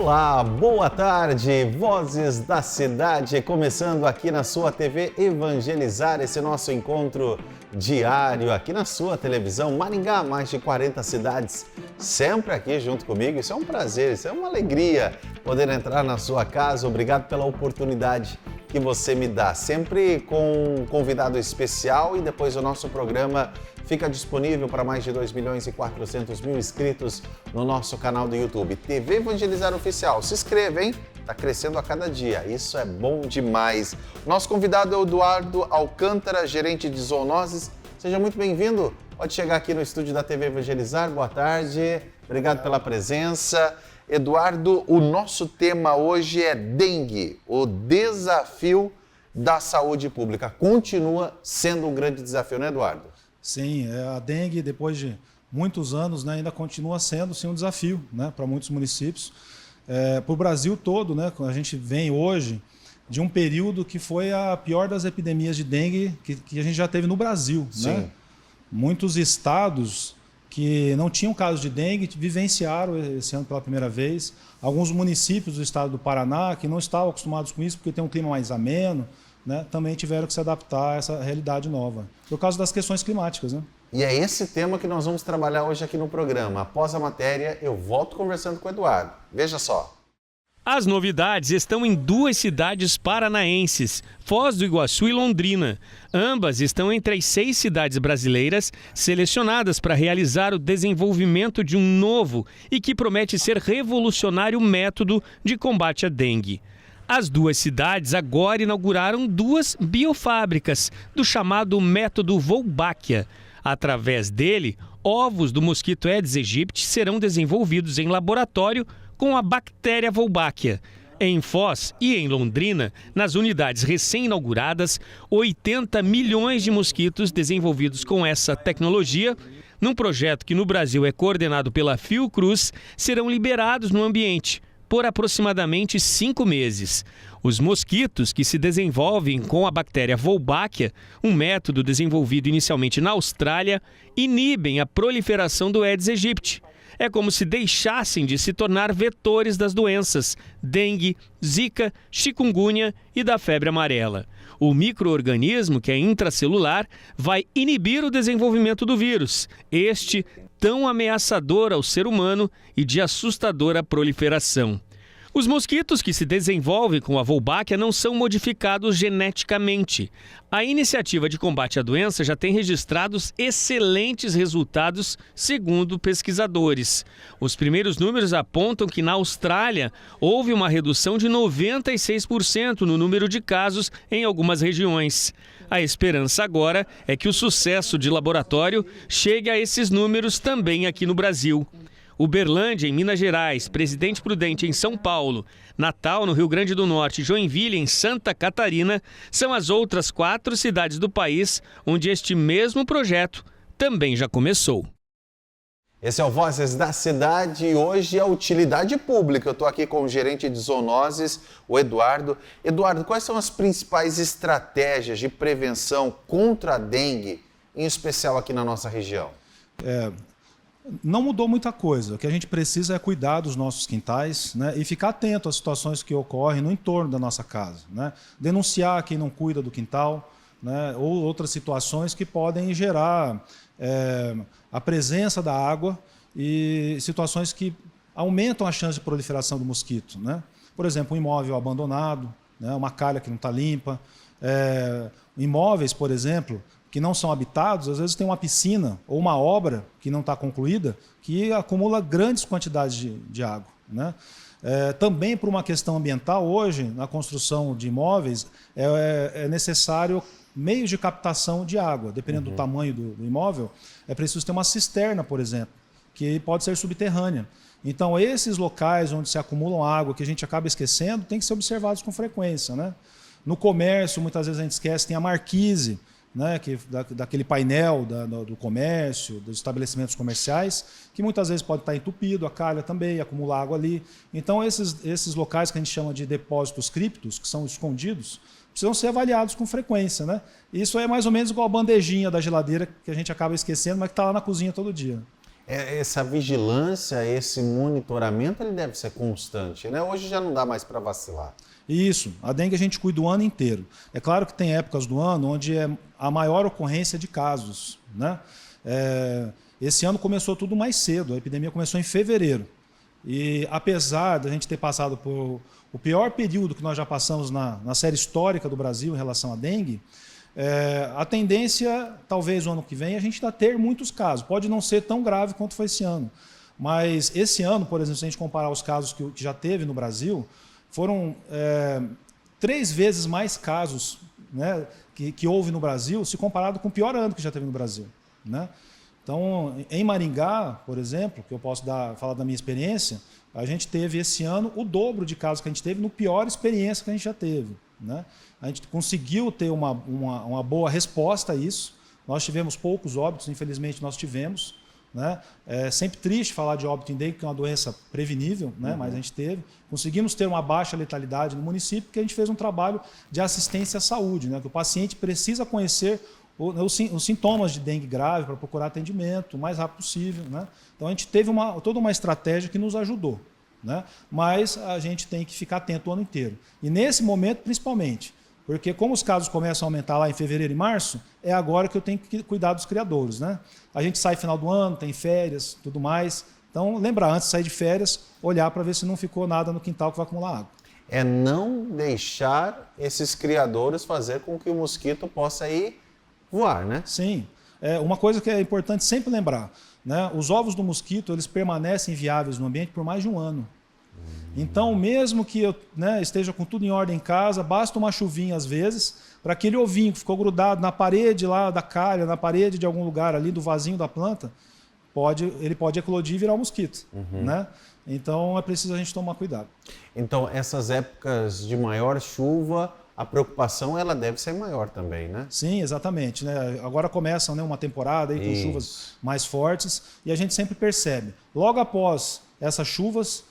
Olá, boa tarde, Vozes da Cidade, começando aqui na sua TV Evangelizar, esse nosso encontro diário aqui na sua televisão Maringá, mais de 40 cidades, sempre aqui junto comigo. Isso é um prazer, isso é uma alegria poder entrar na sua casa. Obrigado pela oportunidade que você me dá, sempre com um convidado especial, e depois o nosso programa fica disponível para mais de 2.400.000 inscritos no nosso canal do YouTube, TV Evangelizar Oficial. Se inscreva, hein? Está crescendo a cada dia, isso é bom demais. Nosso convidado é o Eduardo Alcântara, gerente de zoonoses. Seja muito bem-vindo, pode chegar aqui no estúdio da TV Evangelizar. Boa tarde, obrigado pela presença. Eduardo, o nosso tema hoje é dengue, o desafio da saúde pública. Continua sendo um grande desafio, né, Eduardo? Sim, a dengue, depois de muitos anos, né, ainda continua sendo sim, um desafio, né, para muitos municípios. Para o Brasil todo, né, a gente vem hoje de um período que foi a pior das epidemias de dengue que a gente já teve no Brasil. Né? Muitos estados que não tinham casos de dengue vivenciaram esse ano pela primeira vez. Alguns municípios do estado do Paraná, que não estavam acostumados com isso, porque tem um clima mais ameno, né, também tiveram que se adaptar a essa realidade nova, por causa das questões climáticas. Né? E é esse tema que nós vamos trabalhar hoje aqui no programa. Após a matéria, eu volto conversando com o Eduardo. Veja só. As novidades estão em duas cidades paranaenses, Foz do Iguaçu e Londrina. Ambas estão entre as 6 cidades brasileiras selecionadas para realizar o desenvolvimento de um novo e que promete ser revolucionário método de combate à dengue. As duas cidades agora inauguraram 2 biofábricas do chamado método Wolbachia. Através dele, ovos do mosquito Aedes aegypti serão desenvolvidos em laboratório com a bactéria Wolbachia. Em Foz e em Londrina, nas unidades recém-inauguradas, 80 milhões de mosquitos desenvolvidos com essa tecnologia, num projeto que no Brasil é coordenado pela Fiocruz, serão liberados no ambiente por aproximadamente 5 meses. Os mosquitos que se desenvolvem com a bactéria Wolbachia, um método desenvolvido inicialmente na Austrália, inibem a proliferação do Aedes aegypti. É como se deixassem de se tornar vetores das doenças dengue, zika, chikungunya e da febre amarela. O micro-organismo, que é intracelular, vai inibir o desenvolvimento do vírus, este tão ameaçador ao ser humano e de assustadora proliferação. Os mosquitos que se desenvolvem com a Wolbachia não são modificados geneticamente. A iniciativa de combate à doença já tem registrados excelentes resultados, segundo pesquisadores. Os primeiros números apontam que na Austrália houve uma redução de 96% no número de casos em algumas regiões. A esperança agora é que o sucesso de laboratório chegue a esses números também aqui no Brasil. Uberlândia, em Minas Gerais, Presidente Prudente, em São Paulo, Natal, no Rio Grande do Norte e Joinville, em Santa Catarina, são as outras 4 cidades do país onde este mesmo projeto também já começou. Esse é o Vozes da Cidade e hoje é utilidade pública. Eu estou aqui com o gerente de zoonoses, o Eduardo. Eduardo, quais são as principais estratégias de prevenção contra a dengue, em especial aqui na nossa região? Não mudou muita coisa. O que a gente precisa é cuidar dos nossos quintais, né, e ficar atento às situações que ocorrem no entorno da nossa casa. Né? Denunciar quem não cuida do quintal, né, ou outras situações que podem gerar a presença da água e situações que aumentam a chance de proliferação do mosquito. Né? Por exemplo, um imóvel abandonado, né, uma calha que não está limpa. Imóveis, por exemplo, que não são habitados, às vezes tem uma piscina ou uma obra que não está concluída, que acumula grandes quantidades de água. Né? Também por uma questão ambiental, hoje, na construção de imóveis, é necessário meios de captação de água. Dependendo do tamanho do imóvel, é preciso ter uma cisterna, por exemplo, que pode ser subterrânea. Então, esses locais onde se acumulam água, que a gente acaba esquecendo, tem que ser observados com frequência. Né? No comércio, muitas vezes a gente esquece, tem a marquise, né, daquele painel do comércio, dos estabelecimentos comerciais, que muitas vezes pode estar entupido, a calha também, acumular água ali. Então, esses locais que a gente chama de depósitos criptos, que são escondidos, precisam ser avaliados com frequência. Né? Isso é mais ou menos igual a bandejinha da geladeira, que a gente acaba esquecendo, mas que está lá na cozinha todo dia. essa vigilância, esse monitoramento, ele deve ser constante, né? Hoje já não dá mais para vacilar. Isso, a dengue a gente cuida o ano inteiro. É claro que tem épocas do ano onde é a maior ocorrência de casos, né? Esse ano começou tudo mais cedo, a epidemia começou em fevereiro. E apesar da gente ter passado por o pior período que nós já passamos na série histórica do Brasil em relação à dengue, a tendência, talvez o ano que vem, a gente ainda ter muitos casos. Pode não ser tão grave quanto foi esse ano. Mas esse ano, por exemplo, se a gente comparar os casos que já teve no Brasil, foram 3 vezes mais casos, né, que houve no Brasil, se comparado com o pior ano que já teve no Brasil, né? Então, em Maringá, por exemplo, que eu posso falar da minha experiência, a gente teve esse ano o dobro de casos que a gente teve no pior experiência que a gente já teve, né? A gente conseguiu ter uma boa resposta a isso. Nós tivemos poucos óbitos, infelizmente nós tivemos, né? É sempre triste falar de óbito em dengue, que é uma doença prevenível, né? Mas a gente teve. Conseguimos ter uma baixa letalidade no município, porque a gente fez um trabalho de assistência à saúde, né? Que o paciente precisa conhecer os sintomas de dengue grave para procurar atendimento o mais rápido possível, né? Então a gente teve toda uma estratégia que nos ajudou, né? Mas a gente tem que ficar atento o ano inteiro. E nesse momento, principalmente, porque como os casos começam a aumentar lá em fevereiro e março, é agora que eu tenho que cuidar dos criadouros, né? A gente sai final do ano, tem férias, tudo mais. Então, lembrar, antes de sair de férias, olhar para ver se não ficou nada no quintal que vai acumular água. É não deixar esses criadouros fazer com que o mosquito possa ir voar, né? Sim. Uma coisa que é importante sempre lembrar, né? Os ovos do mosquito, eles permanecem viáveis no ambiente por mais de 1 ano. Então, mesmo que eu esteja com tudo em ordem em casa, basta uma chuvinha às vezes, para aquele ovinho que ficou grudado na parede lá da calha, na parede de algum lugar ali do vasinho da planta, ele pode eclodir e virar um mosquito, né? Então, é preciso a gente tomar cuidado. Então, essas épocas de maior chuva, a preocupação ela deve ser maior também, né? Sim, exatamente, né? Agora começa, né, uma temporada aí com chuvas mais fortes e a gente sempre percebe. Logo após essas chuvas,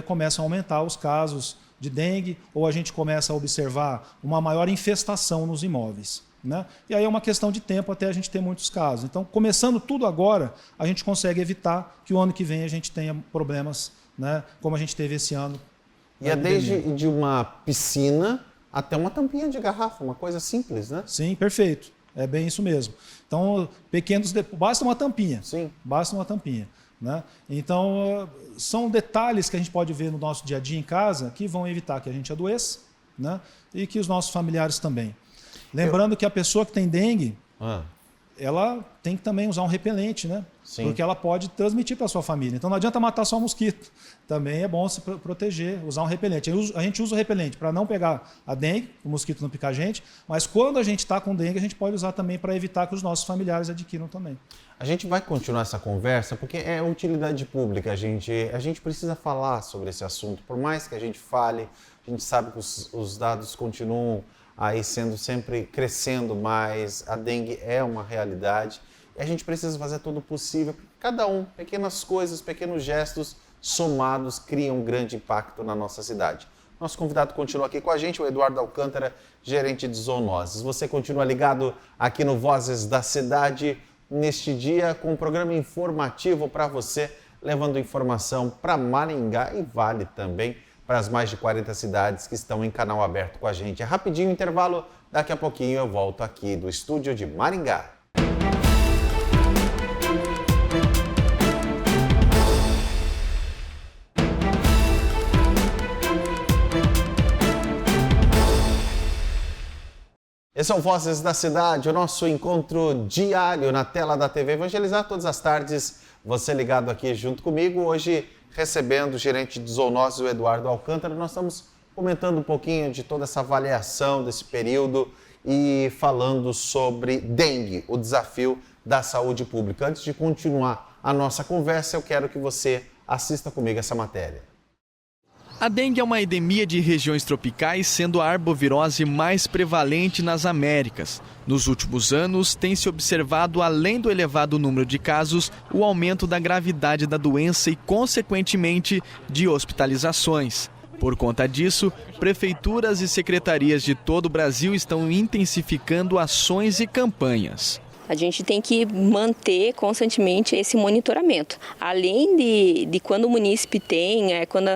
começam a aumentar os casos de dengue ou a gente começa a observar uma maior infestação nos imóveis, né? E aí é uma questão de tempo até a gente ter muitos casos. Então, começando tudo agora, a gente consegue evitar que o ano que vem a gente tenha problemas, né, como a gente teve esse ano. E é desde de uma piscina até uma tampinha de garrafa, uma coisa simples, né? Sim, perfeito. É bem isso mesmo. Então, basta uma tampinha. Sim. Basta uma tampinha, né? Então, são detalhes que a gente pode ver no nosso dia a dia em casa que vão evitar que a gente adoeça, né? E que os nossos familiares também. Lembrando que a pessoa que tem dengue, ela tem que também usar um repelente, né? Sim. Porque ela pode transmitir para a sua família. Então não adianta matar só o mosquito. Também é bom se proteger, usar um repelente. A gente usa o repelente para não pegar a dengue, o mosquito não picar a gente, mas quando a gente está com dengue, a gente pode usar também para evitar que os nossos familiares adquiram também. A gente vai continuar essa conversa porque é utilidade pública. A gente precisa falar sobre esse assunto. Por mais que a gente fale, a gente sabe que os dados continuam aí sendo sempre crescendo, mas a dengue é uma realidade e a gente precisa fazer todo o possível. Cada pequenas coisas, pequenos gestos somados criam um grande impacto na nossa cidade. Nosso convidado continua aqui com a gente, o Eduardo Alcântara, gerente de zoonoses. Você continua ligado aqui no Vozes da Cidade neste dia com um programa informativo para você, levando informação para Maringá e Vale também, para as mais de 40 cidades que estão em canal aberto com a gente. É rapidinho o intervalo, daqui a pouquinho eu volto aqui do estúdio de Maringá. Esse é o Vozes da Cidade, o nosso encontro diário na tela da TV Evangelizar todas as tardes. Você ligado aqui junto comigo, hoje recebendo o gerente de zoonoses, o Eduardo Alcântara. Nós estamos comentando um pouquinho de toda essa avaliação desse período e falando sobre dengue, o desafio da saúde pública. Antes de continuar a nossa conversa, eu quero que você assista comigo essa matéria. A dengue é uma endemia de regiões tropicais, sendo a arbovirose mais prevalente nas Américas. Nos últimos anos, tem-se observado, além do elevado número de casos, o aumento da gravidade da doença e, consequentemente, de hospitalizações. Por conta disso, prefeituras e secretarias de todo o Brasil estão intensificando ações e campanhas. A gente tem que manter constantemente esse monitoramento. Além de quando o munícipe tem, quando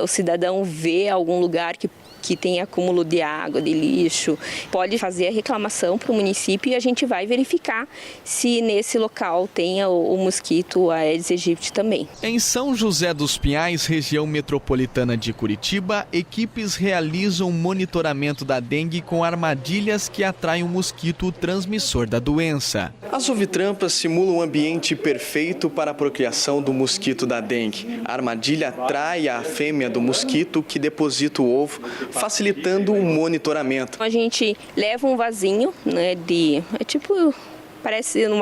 o cidadão vê algum lugar que tem acúmulo de água, de lixo, pode fazer a reclamação para o município e a gente vai verificar se nesse local tem o mosquito Aedes aegypti também. Em São José dos Pinhais, região metropolitana de Curitiba, equipes realizam monitoramento da dengue com armadilhas que atraem o mosquito transmissor da doença. As ovitrampas simulam um ambiente perfeito para a procriação do mosquito da dengue. A armadilha atrai a fêmea do mosquito que deposita o ovo, facilitando o monitoramento. A gente leva um vasinho, né, parece um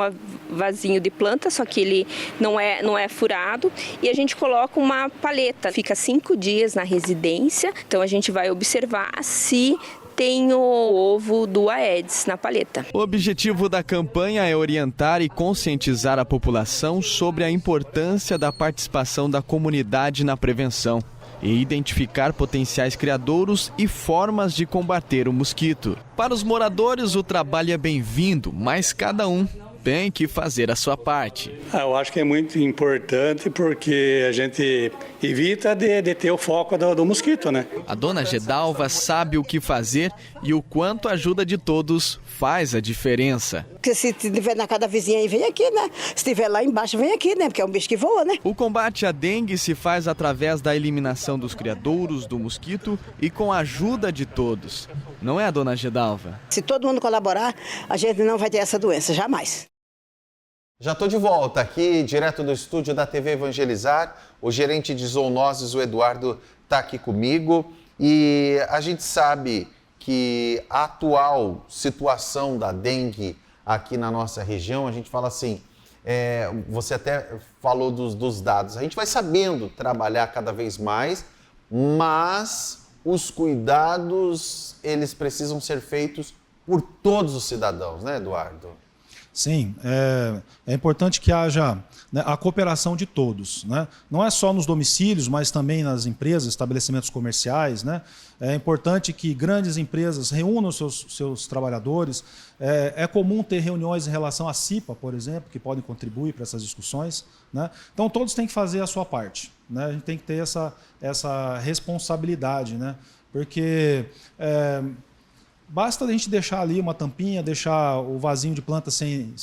vasinho de planta, só que ele não é furado, e a gente coloca uma paleta. Fica 5 dias na residência, então a gente vai observar se tem o ovo do Aedes na paleta. O objetivo da campanha é orientar e conscientizar a população sobre a importância da participação da comunidade na prevenção e identificar potenciais criadouros e formas de combater o mosquito. Para os moradores, o trabalho é bem-vindo, mas cada um tem que fazer a sua parte. Eu acho que é muito importante porque a gente evita de ter o foco do mosquito, né? A dona Gedalva sabe o que fazer e o quanto a ajuda de todos faz a diferença. Porque se estiver na casa da vizinha aí, vem aqui, né? Se estiver lá embaixo, vem aqui, né? Porque é um bicho que voa, né? O combate à dengue se faz através da eliminação dos criadouros do mosquito e com a ajuda de todos. Não é, dona Gedalva? Se todo mundo colaborar, a gente não vai ter essa doença, jamais. Já estou de volta aqui, direto do estúdio da TV Evangelizar. O gerente de zoonoses, o Eduardo, está aqui comigo. E a gente sabe que a atual situação da dengue aqui na nossa região, a gente fala assim, você até falou dos dados. A gente vai sabendo trabalhar cada vez mais, mas os cuidados, eles precisam ser feitos por todos os cidadãos, né, Eduardo? Sim, é importante que haja, né, a cooperação de todos, né? Não é só nos domicílios, mas também nas empresas, estabelecimentos comerciais, né? É importante que grandes empresas reúnam seus trabalhadores. É comum ter reuniões em relação à CIPA, por exemplo, que podem contribuir para essas discussões, né? Então todos têm que fazer a sua parte, né? A gente tem que ter essa responsabilidade, né? Porque basta a gente deixar ali uma tampinha, deixar o vasinho de planta sem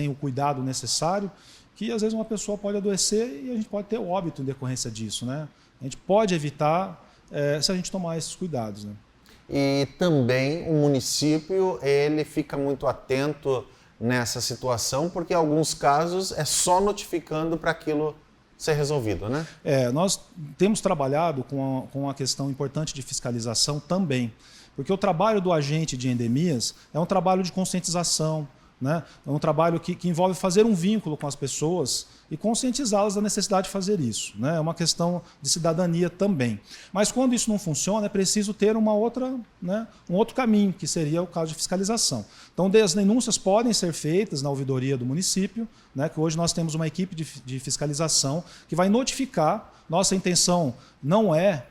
o cuidado necessário, que às vezes uma pessoa pode adoecer e a gente pode ter o óbito em decorrência disso, né? A gente pode evitar se a gente tomar esses cuidados, né? E também o município, ele fica muito atento nessa situação, porque em alguns casos é só notificando para aquilo ser resolvido, né? Nós temos trabalhado com a questão importante de fiscalização também. Porque o trabalho do agente de endemias é um trabalho de conscientização, né? É um trabalho que envolve fazer um vínculo com as pessoas e conscientizá-las da necessidade de fazer isso, né? É uma questão de cidadania também. Mas quando isso não funciona, é preciso ter um outro caminho, que seria o caso de fiscalização. Então, as denúncias podem ser feitas na ouvidoria do município, né? Que hoje nós temos uma equipe de fiscalização que vai notificar. Nossa intenção não é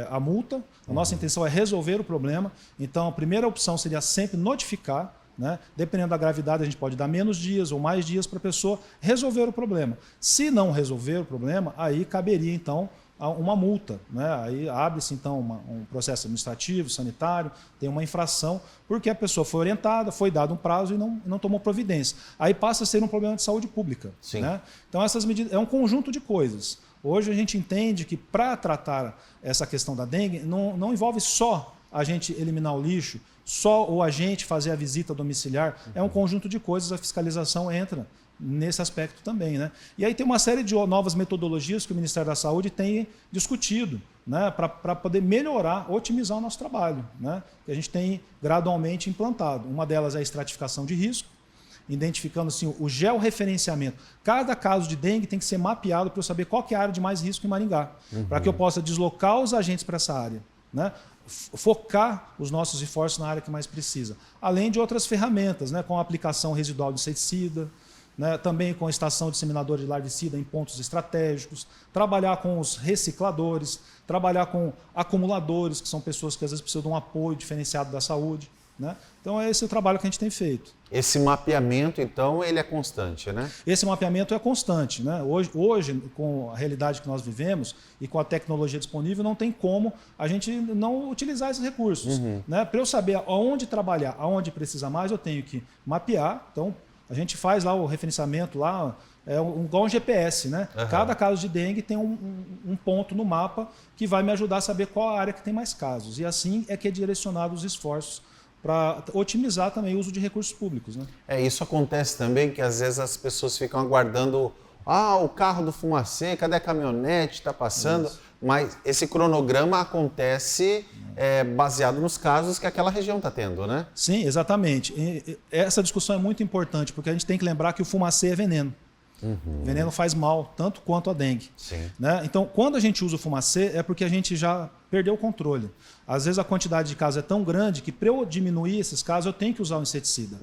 a multa, a nossa intenção é resolver o problema. Então, a primeira opção seria sempre notificar, né? Dependendo da gravidade, a gente pode dar menos dias ou mais dias para a pessoa resolver o problema. Se não resolver o problema, aí caberia, então, uma multa, né? Aí abre-se, então, um processo administrativo, sanitário, tem uma infração, porque a pessoa foi orientada, foi dado um prazo e não tomou providência. Aí passa a ser um problema de saúde pública. Sim. Né? Então, essas medidas é um conjunto de coisas. Hoje a gente entende que para tratar essa questão da dengue não envolve só a gente eliminar o lixo, só o agente fazer a visita domiciliar, é um conjunto de coisas, a fiscalização entra nesse aspecto também, né? E aí tem uma série de novas metodologias que o Ministério da Saúde tem discutido, né, para poder melhorar, otimizar o nosso trabalho, né, que a gente tem gradualmente implantado. Uma delas é a estratificação de risco, identificando assim, o georreferenciamento. Cada caso de dengue tem que ser mapeado para eu saber qual que é a área de mais risco em Maringá, para que eu possa deslocar os agentes para essa área, né? Focar os nossos esforços na área que mais precisa. Além de outras ferramentas, né? Com a aplicação residual de inseticida, né? Também com a estação disseminadora de larvicida em pontos estratégicos, trabalhar com os recicladores, trabalhar com acumuladores, que são pessoas que às vezes precisam de um apoio diferenciado da saúde. né? Então é esse o trabalho que a gente tem feito. Esse mapeamento, então, ele é constante, né? Esse mapeamento é constante, né? Hoje, com a realidade que nós vivemos e com a tecnologia disponível, não tem como a gente não utilizar esses recursos, né? Para eu saber aonde trabalhar, aonde precisa mais, eu tenho que mapear. Então, a gente faz lá o referenciamento, lá, igual um GPS, né? Cada caso de dengue tem um ponto no mapa que vai me ajudar a saber qual a área que tem mais casos. E assim é que é direcionado os esforços para otimizar também o uso de recursos públicos, né? Isso acontece também, que às vezes as pessoas ficam aguardando o carro do Fumacê, cadê a caminhonete, está passando? Isso. Mas esse cronograma acontece baseado nos casos que aquela região está tendo, né? Sim, exatamente. E essa discussão é muito importante, porque a gente tem que lembrar que o Fumacê é veneno. O veneno faz mal, tanto quanto a dengue. Sim. Né? Então, quando a gente usa o Fumacê, é porque a gente já perdeu o controle. Às vezes a quantidade de casos é tão grande que para eu diminuir esses casos, eu tenho que usar o inseticida.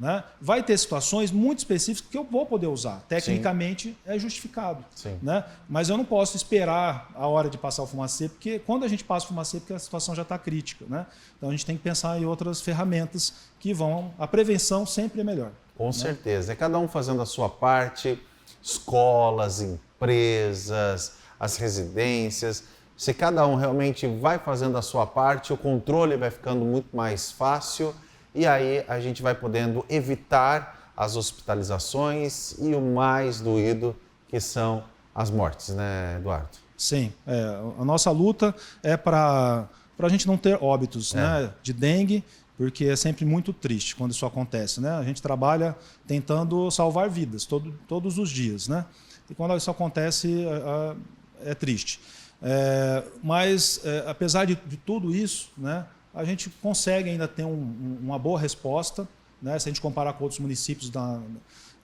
Né? Vai ter situações muito específicas que eu vou poder usar. Tecnicamente, sim, é justificado. Sim. Né? Mas eu não posso esperar a hora de passar o Fumacê, porque quando a gente passa o Fumacê, porque a situação já está crítica. Né? Então a gente tem que pensar em outras ferramentas que vão... A prevenção sempre é melhor. Com certeza. É cada um fazendo a sua parte, escolas, empresas, as residências. Se cada um realmente vai fazendo a sua parte, o controle vai ficando muito mais fácil e aí a gente vai podendo evitar as hospitalizações e o mais doído, que são as mortes, né, Eduardo? Sim. A nossa luta é para a gente não ter óbitos, né, de dengue, porque é sempre muito triste quando isso acontece, né? A gente trabalha tentando salvar vidas todos os dias, né? E quando isso acontece, é triste. Mas, apesar de tudo isso, né, a gente consegue ainda ter uma boa resposta, né? Se a gente comparar com outros municípios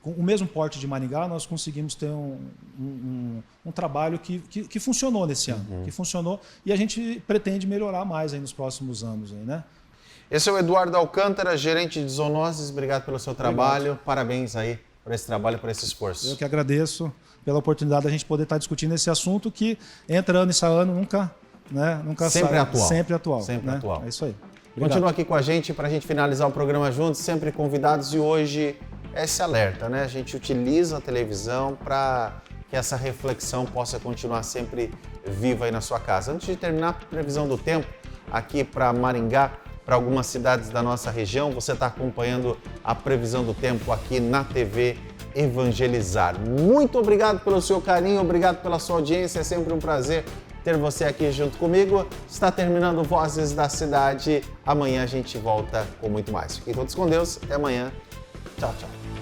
com o mesmo porte de Maringá, nós conseguimos ter um trabalho que funcionou nesse ano, que funcionou, e a gente pretende melhorar mais aí nos próximos anos, aí, né? Esse é o Eduardo Alcântara, gerente de zoonoses. Obrigado pelo seu trabalho. Parabéns aí por esse trabalho, por esse esforço. Eu que agradeço pela oportunidade de a gente poder estar discutindo esse assunto que entra ano e sai ano, nunca sempre sai. atual. Sempre atual. Sempre né? atual. É isso aí. Obrigado. Continua aqui com a gente para a gente finalizar o programa juntos, sempre convidados. E hoje esse alerta, né? A gente utiliza a televisão para que essa reflexão possa continuar sempre viva aí na sua casa. Antes de terminar a previsão do tempo aqui para Maringá, para algumas cidades da nossa região, você está acompanhando a previsão do tempo aqui na TV Evangelizar. Muito obrigado pelo seu carinho, obrigado pela sua audiência, é sempre um prazer ter você aqui junto comigo. Está terminando Vozes da Cidade, amanhã a gente volta com muito mais. Fiquem todos com Deus, até amanhã. Tchau, tchau.